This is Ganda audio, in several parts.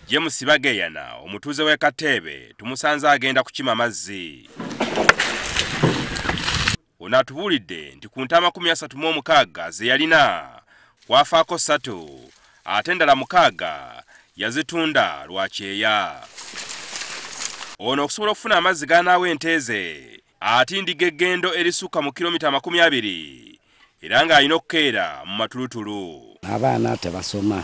James Bageyana omutuuze w'e Katebe tumusanze agenda kukima mazzi. Ono atubuulidde nti ku ntaama 36 ze yalina kwafaako 3 ate endala 6 yazitunda lwa kyeya. Ono okusobola okufuna amazzi g'anaawa ente ze atindiga eggendo erisukka mu kilomita 20 era ng'alina okukeera mu matulutulu. Abaana tebasoma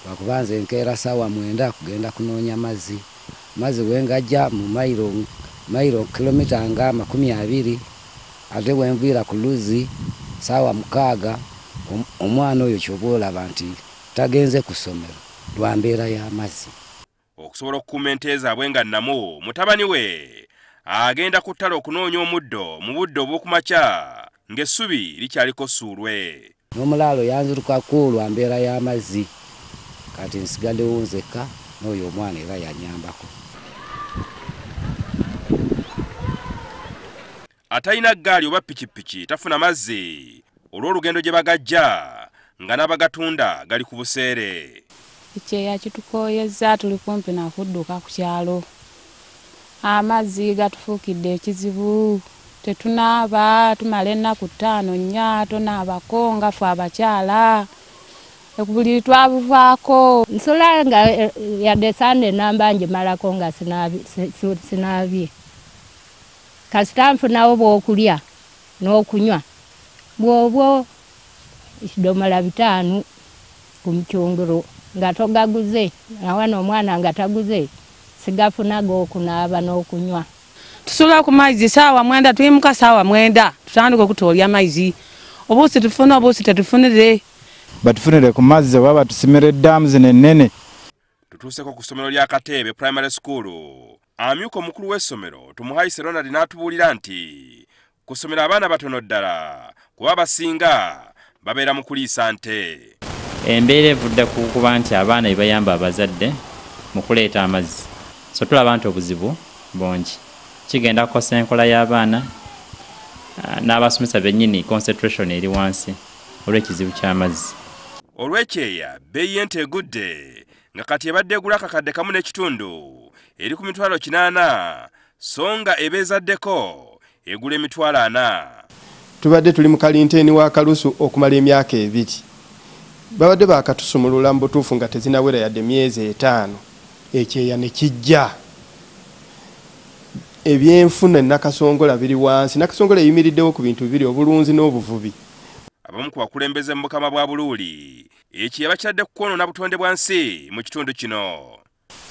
lwakubanza enkeera ssaawa 9 kugenda kunoonya mazzi. Mazzi wengajja mu mayiro kilomita nga 20 ate wenviira ku Luzi ssaawa 6 omwana oyo ky'oba olaba nti tagenze ku ssomero lwa mbeera y'amazzi. Okusobola okukuuma ente zaabwe nga nnamu, mutabani we agenda ku ttale okunoonya omuddo mu budde obw'okumakya ng'essubi likyaliko ssuulwe. N'omulaalo yanzirukako lwa mbeera y'amazzi kati nsigaddewo nzekka n'oyo omwana era yanyambako. Atalina ggaali oba pikipiki tafuna mazzi olw'olugendo gye bagajja nga n'abagatunda gali ku buseere. Ekyeya kitukooyezza tuli kumpi na kudduka ku kyalo. Amazzi gatufuukidde ekizibu. Tetunaaba tumala ennaku 5 nnya tonaabako nga ffe abakyala. Buli twabuvaako. Nsula nga yadde Sande namba ngimalako nga sinaabye. Kasita nfunawo bw'okulya n'okunywa. Bw'obwo ekidomola 5 ku mukyungiro nga togaguze nawana omwana nga taguze sigafuna g'okunaaba n'okunywa. Tusula ku maizi ssaawa 9 tuyimuka ssaawa 9 tutandika okutoolya maizi. Obuusi tufuna obuusi tetufunire. Batufunire ku mazzi oba batusimira eddamu zino ennene. Tutuuseko ku ssomero lya Katebe Primary School. Amyuka omukulu w'essomero Tumuhaise Ronald n'atubuulira nti ku ssomero abaana batono ddala kuba basinga babeera mu kuliisa nte. Embeera evudde ku kuba nti abaana be bayamba abazadde mu kuleeta amazzi. So tulaba nti obuzibu bungi. Kigenda kukosa enkola y'abaana n'abasomesa bennyini concentration eri wansi olw'ekizibu ky'amazzi. Olw'ekyeya bbeeyi y'ente egudde nga kati ebadde egula akakadde kamu n'ekitundu eri ku mitwalo 80 so nga ebeezaddeko egula emitwalo 4. Tubadde tuli mu kalinteeni wa Kalusu okumala emyaka 2. Babadde bakatusumulula mu butuufu nga tezinawera yadde myezi 5. Ekyeya ne kijja. Ebyenfuna Nakasongola biri wansi. Nakasongola eyimiriddewo ku bintu bibiri, obulunzi n'obuvubi. Abamu ku bakulembeze mu Bukama bwa Buluuli ekyeya bakiradde ku kwonoona butonde bwa nsi mu kitundu kino.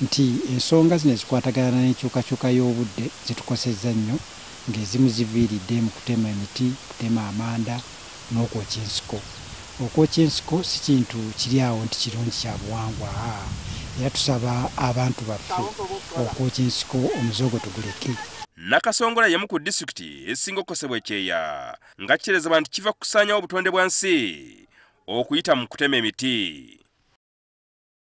Nti ensonga zino zikwatagana n'enkyukakyuka y'obudde zitukosezza nnyo ng'ezimu ziviiridde mu kutema emiti, kutema amanda n'okwokya ensiko. Okwokya ensiko si kintu kiri awo nti kirungi kya buwangwa. Era tusaba abantu baffe okwokya ensiko omuzogo tuguleke. Nakasongola yemu ku disitulikiti esinga okukosebwa ekyeya nga kitereezebwa nti kiva kusaanyawo obutonde bwa nsi okuyita mu kutema emiti.